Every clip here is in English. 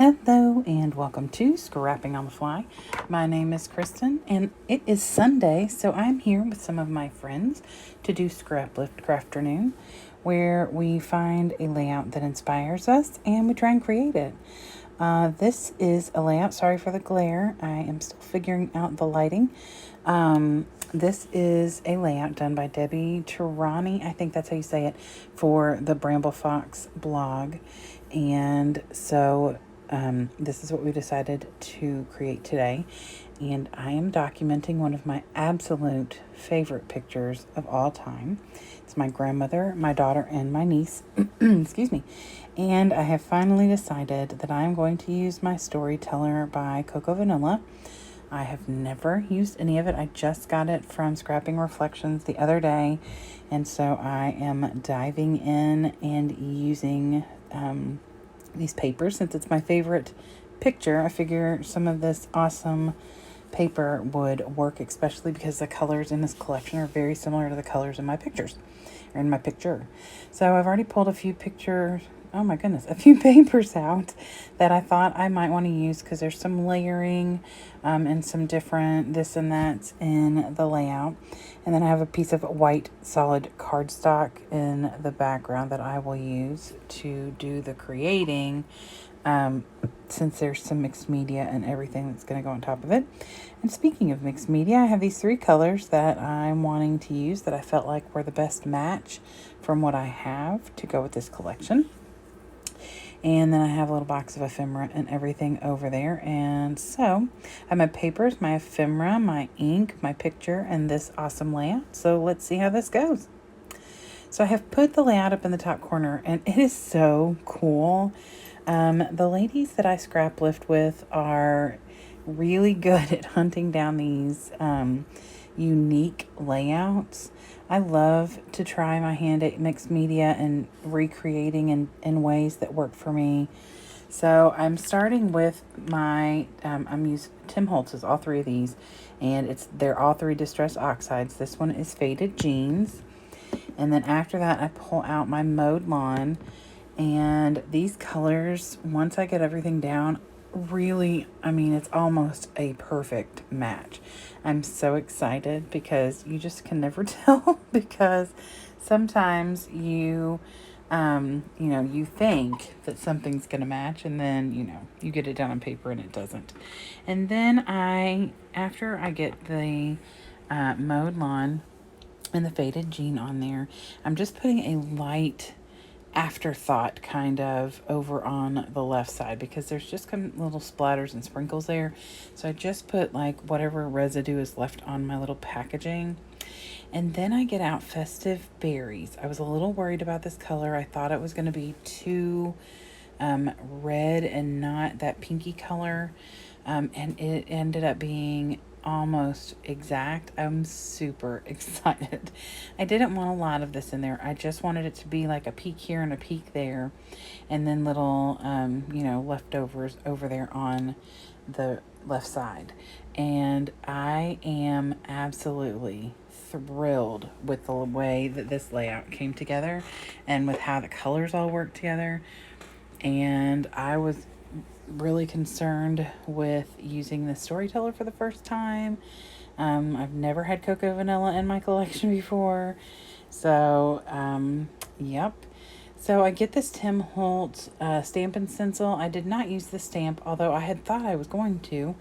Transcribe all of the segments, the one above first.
Hello and welcome to Scrapping on the Fly. My name is Kristen and it is Sunday, so I'm here with some of my friends to do Scrap-lift Crafternoon, where we find a layout that inspires us and we try and create it. This is a layout, sorry for the glare, I am still figuring out the lighting. This is a layout done by Debbi Tehrani, I think that's how you say it, for the Bramble Fox blog. And so this is what we decided to create today. And I am documenting one of my absolute favorite pictures of all time. It's my grandmother, my daughter, and my niece. Excuse me. And I have finally decided that I'm going to use my Storyteller by Coco Vanilla. I have never used any of it. I just got it from Scrapping Reflections the other day. And so I am diving in and using these papers. Since it's my favorite picture, I figure some of this awesome paper would work, especially because the colors in this collection are very similar to the colors in my pictures, or in my picture. So I've already pulled a few papers out that I thought I might want to use because there's some layering and some different this and that in the layout. And then I have a piece of white solid cardstock in the background that I will use to do the creating, since there's some mixed media and everything that's going to go on top of it. And speaking of mixed media, I have these three colors that I'm wanting to use that I felt like were the best match from what I have to go with this collection. And then I have a little box of ephemera and everything over there. And so I have my papers, my ephemera, my ink, my picture, and this awesome layout. So let's see how this goes. So I have put the layout up in the top corner, and it is so cool. The ladies that I scrap lift with are really good at hunting down these unique layouts. I love to try my hand at mixed media and recreating in ways that work for me. So I'm starting with my, I'm using Tim Holtz's, all three of these, and they're all three distress oxides. This one is Faded Jeans. And then after that, I pull out my Mowed Lawn. And these colors, once I get everything down, really, it's almost a perfect match. I'm so excited because you just can never tell, because sometimes you think that something's going to match, and then, you get it down on paper and it doesn't. And then after I get the Mowed Lawn and the Faded Jean on there, I'm just putting a light afterthought kind of over on the left side, because there's just little splatters and sprinkles there. So I just put like whatever residue is left on my little packaging. And then I get out Festive Berries. I was a little worried about this color. I thought it was going to be too red and not that pinky color, and it ended up being almost exact. I'm super excited. I didn't want a lot of this in there. I just wanted it to be like a peak here and a peak there, and then little leftovers over there on the left side. And I am absolutely thrilled with the way that this layout came together and with how the colors all work together. And I was really concerned with using the Storyteller for the first time. I've never had Coco Vanilla in my collection before. So, yep. So I get this Tim Holtz Stampin' Stencil. I did not use the stamp, although I had thought I was going to.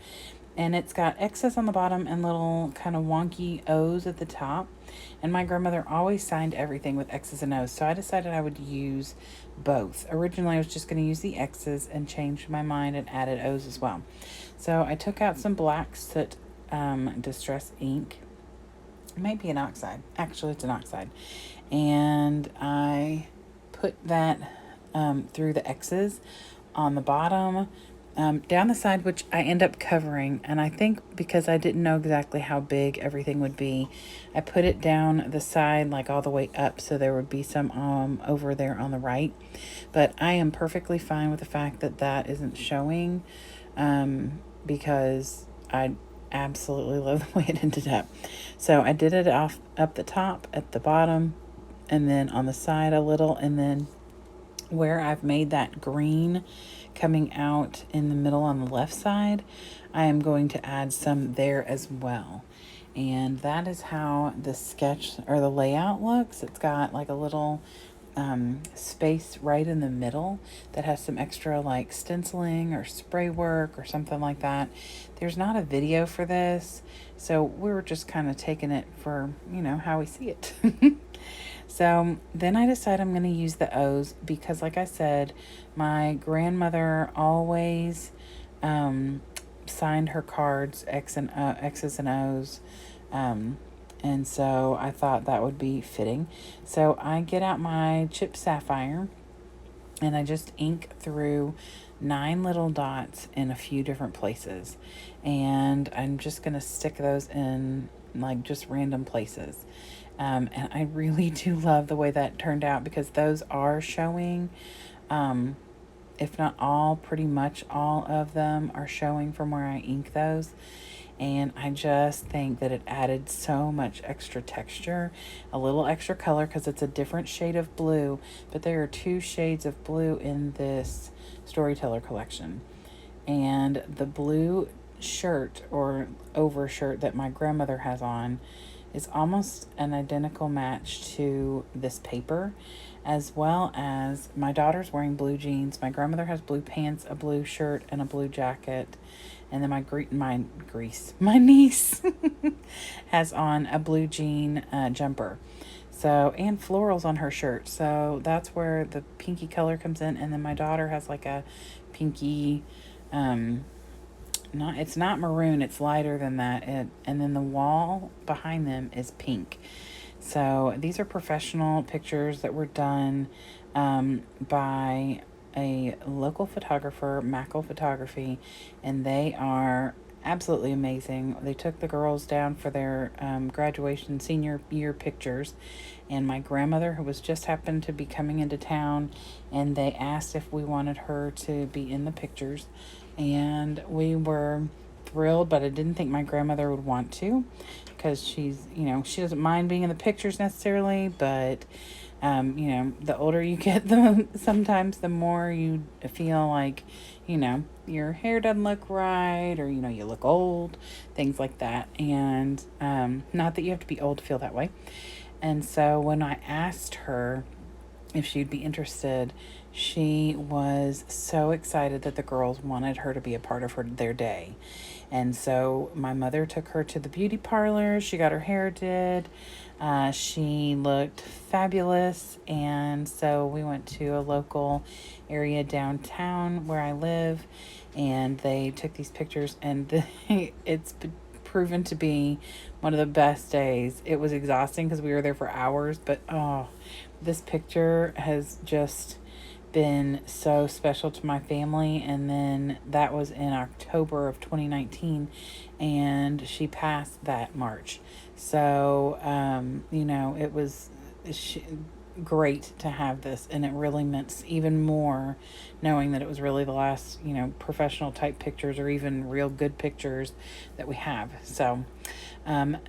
And it's got X's on the bottom and little kind of wonky O's at the top. And my grandmother always signed everything with X's and O's, so I decided I would use both. Originally, I was just going to use the X's and changed my mind and added O's as well. So I took out some black soot distress ink. It might be an oxide. Actually, it's an oxide. And I put that through the X's on the bottom, down the side, which I end up covering. And I think because I didn't know exactly how big everything would be, I put it down the side, like all the way up, so there would be some over there on the right. But I am perfectly fine with the fact that that isn't showing, because I absolutely love the way it ended up. So I did it up the top, at the bottom, and then on the side a little, and then where I've made that green coming out in the middle on the left side, I am going to add some there as well. And that is how the sketch or the layout looks. It's got like a little space right in the middle that has some extra like stenciling or spray work or something like that. There's not a video for this, so we were just kind of taking it for, you know, how we see it. So then I decided I'm going to use the O's because, like I said, my grandmother always signed her cards X's and O's. And so I thought that would be fitting. So I get out my chip sapphire and I just ink through 9 little dots in a few different places. And I'm just going to stick those in like just random places. And I really do love the way that turned out because those are showing, if not all, pretty much all of them are showing from where I ink those. And I just think that it added so much extra texture, a little extra color because it's a different shade of blue, but there are 2 shades of blue in this Storyteller collection. And the blue shirt or overshirt that my grandmother has on is almost an identical match to this paper, as well as my daughter's wearing blue jeans. My grandmother has blue pants, a blue shirt, and a blue jacket. And then my niece has on a blue jean jumper. So, and florals on her shirt. So that's where the pinky color comes in. And then my daughter has like a pinky, it's not maroon, it's lighter than that. And then the wall behind them is pink. So these are professional pictures that were done by a local photographer, Mackle Photography, and they are absolutely amazing. They took the girls down for their graduation senior year pictures, and my grandmother, who was just happened to be coming into town, and they asked if we wanted her to be in the pictures, and we were thrilled, but I didn't think my grandmother would want to because she's, you know, she doesn't mind being in the pictures necessarily, but you know, the older you get, sometimes the more you feel like, you know, your hair doesn't look right, or, you know, you look old, things like that. And not that you have to be old to feel that way. And so when I asked her if she'd be interested, she was so excited that the girls wanted her to be a part of their day. And so my mother took her to the beauty parlor. She got her hair did. She looked fabulous. And so we went to a local area downtown where I live, and they took these pictures, and it's proven to be one of the best days. It was exhausting because we were there for hours, but this picture has just been so special to my family. And then that was in October of 2019, and she passed that March. So you know, it was great to have this, and it really meant even more knowing that it was really the last, you know, professional type pictures or even real good pictures that we have. So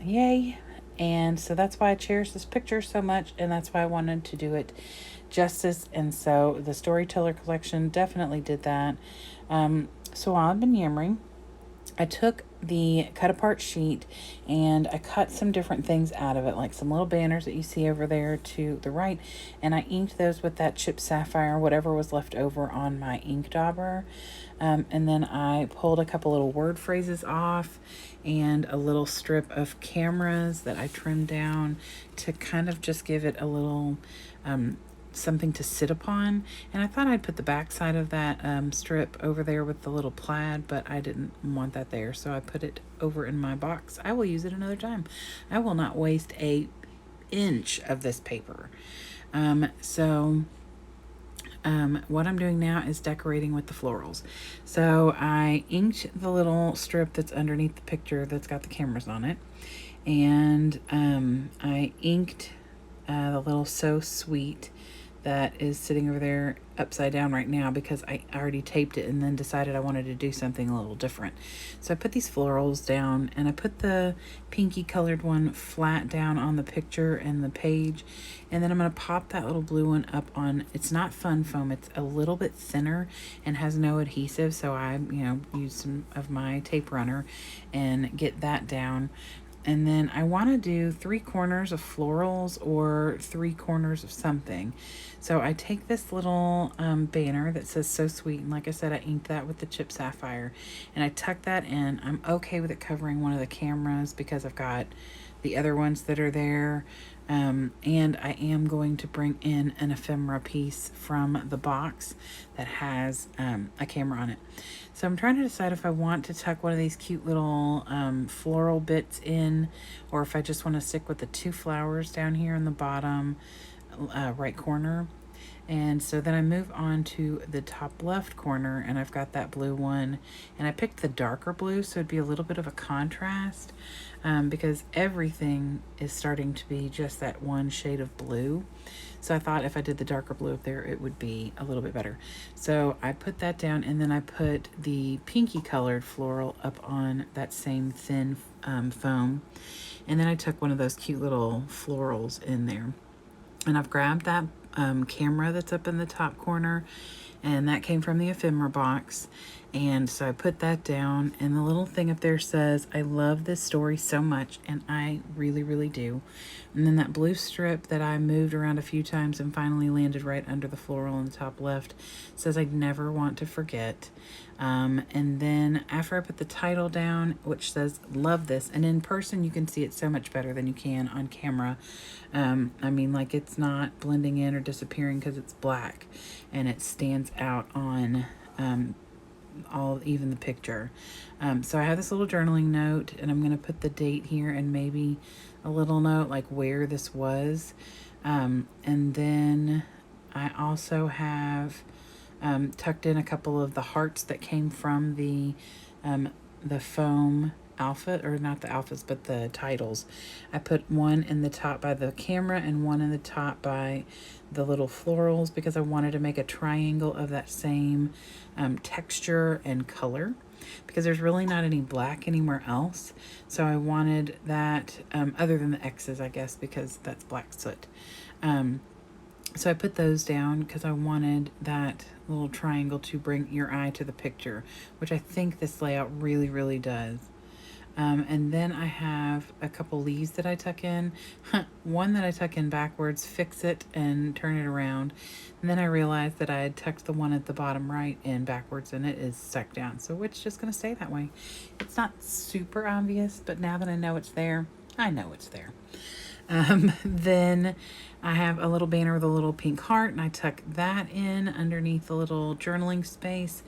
yay. And so that's why I cherish this picture so much, and that's why I wanted to do it justice. And so the Storyteller collection definitely did that. So while I've been yammering, I took the cut apart sheet and I cut some different things out of it, like some little banners that you see over there to the right, and I inked those with that chip sapphire, whatever was left over on my ink dauber. And then I pulled a couple little word phrases off and a little strip of cameras that I trimmed down to kind of just give it a little something to sit upon. And I thought I'd put the back side of that strip over there with the little plaid, but I didn't want that there, so I put it over in my box. I will use it another time. I will not waste an inch of this paper. What I'm doing now is decorating with the florals. So I inked the little strip that's underneath the picture that's got the cameras on it, and I inked the little So Sweet that is sitting over there upside down right now because I already taped it and then decided I wanted to do something a little different. So I put these florals down, and I put the pinky colored one flat down on the picture and the page, and then I'm going to pop that little blue one up on, it's not fun foam, it's a little bit thinner and has no adhesive, so I use some of my tape runner and get that down. And then I want to do 3 corners of florals or 3 corners of something. So I take this little banner that says So Sweet, and like I said, I inked that with the chip sapphire, and I tuck that in. I'm okay with it covering one of the cameras because I've got the other ones that are there. And I am going to bring in an ephemera piece from the box that has a camera on it. So I'm trying to decide if I want to tuck one of these cute little floral bits in, or if I just want to stick with the 2 flowers down here in the bottom right corner. And so then I move on to the top left corner, and I've got that blue one, and I picked the darker blue so it'd be a little bit of a contrast, because everything is starting to be just that one shade of blue. So I thought if I did the darker blue up there, it would be a little bit better. So I put that down, and then I put the pinky colored floral up on that same thin foam, and then I took one of those cute little florals in there. And I've grabbed that camera that's up in the top corner, and that came from the ephemera box. And so I put that down, and the little thing up there says, I love this story so much, and I really, really do. And then that blue strip that I moved around a few times and finally landed right under the floral in the top left says, I never want to forget. And then after I put the title down, which says, love this, and in person you can see it so much better than you can on camera. I mean, like, it's not blending in or disappearing because it's black, and it stands out on even the picture. So I have this little journaling note, and I'm going to put the date here and maybe a little note like where this was. And then I also have tucked in a couple of the hearts that came from the foam alpha, or not the alphas, but the titles. I put one in the top by the camera and one in the top by the little florals because I wanted to make a triangle of that same texture and color, because there's really not any black anywhere else. So I wanted that, other than the X's, I guess, because that's black soot. So I put those down because I wanted that little triangle to bring your eye to the picture, which I think this layout really, really does. And then I have a couple leaves that I tuck in. One that I tuck in backwards, fix it, and turn it around. And then I realized that I had tucked the one at the bottom right in backwards, and it is stuck down. So it's just going to stay that way. It's not super obvious, but now that I know it's there, I know it's there. Then I have a little banner with a little pink heart, and I tuck that in underneath the little journaling space.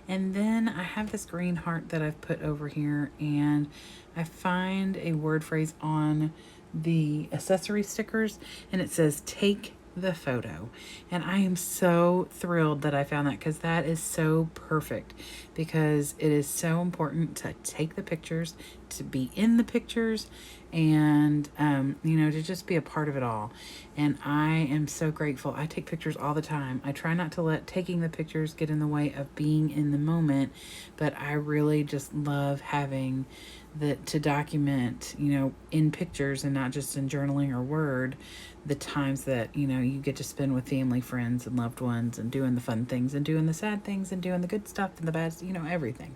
And then I have this green heart that I've put over here, and I find a word phrase on the accessory stickers, and it says, take the photo. And I am so thrilled that I found that, because that is so perfect, because it is so important to take the pictures, to be in the pictures, and to just be a part of it all. And I am so grateful. I take pictures all the time. I try not to let taking the pictures get in the way of being in the moment, but I really just love having to document, in pictures and not just in journaling or word, the times that, you get to spend with family, friends, and loved ones, and doing the fun things and doing the sad things and doing the good stuff and the bad, everything.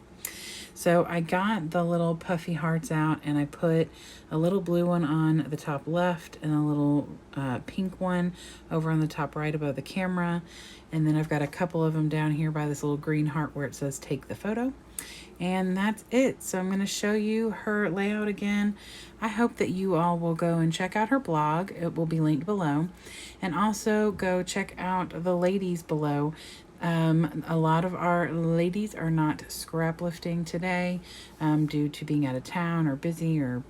So I got the little puffy hearts out, and I put a little blue one on the top left and a little pink one over on the top right above the camera. And then I've got a couple of them down here by this little green heart where it says take the photo. And that's it. So I'm going to show you her layout again. I hope that you all will go and check out her blog. It will be linked below. And also go check out the ladies below. A lot of our ladies are not scrap lifting today due to being out of town or busy or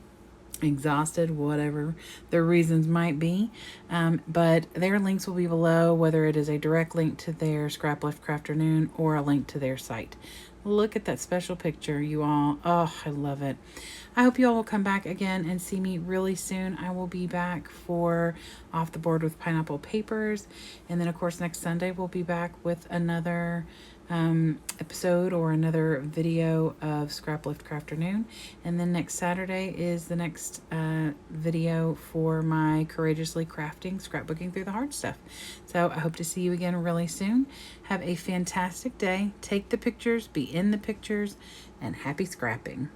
exhausted, whatever their reasons might be. But their links will be below, whether it is a direct link to their Scraplift Crafternoon or a link to their site. Look at that special picture, you all. Oh, I love it. I hope you all will come back again and see me really soon. I will be back for Off the Board with Pineapple Papers. And then, of course, next Sunday we'll be back with another episode or another video of Scraplift Crafternoon. And then next Saturday is the next video for my Courageously Crafting, Scrapbooking Through the Hard Stuff. So I hope to see you again really soon. Have a fantastic day. Take the pictures, be in the pictures, and happy scrapping.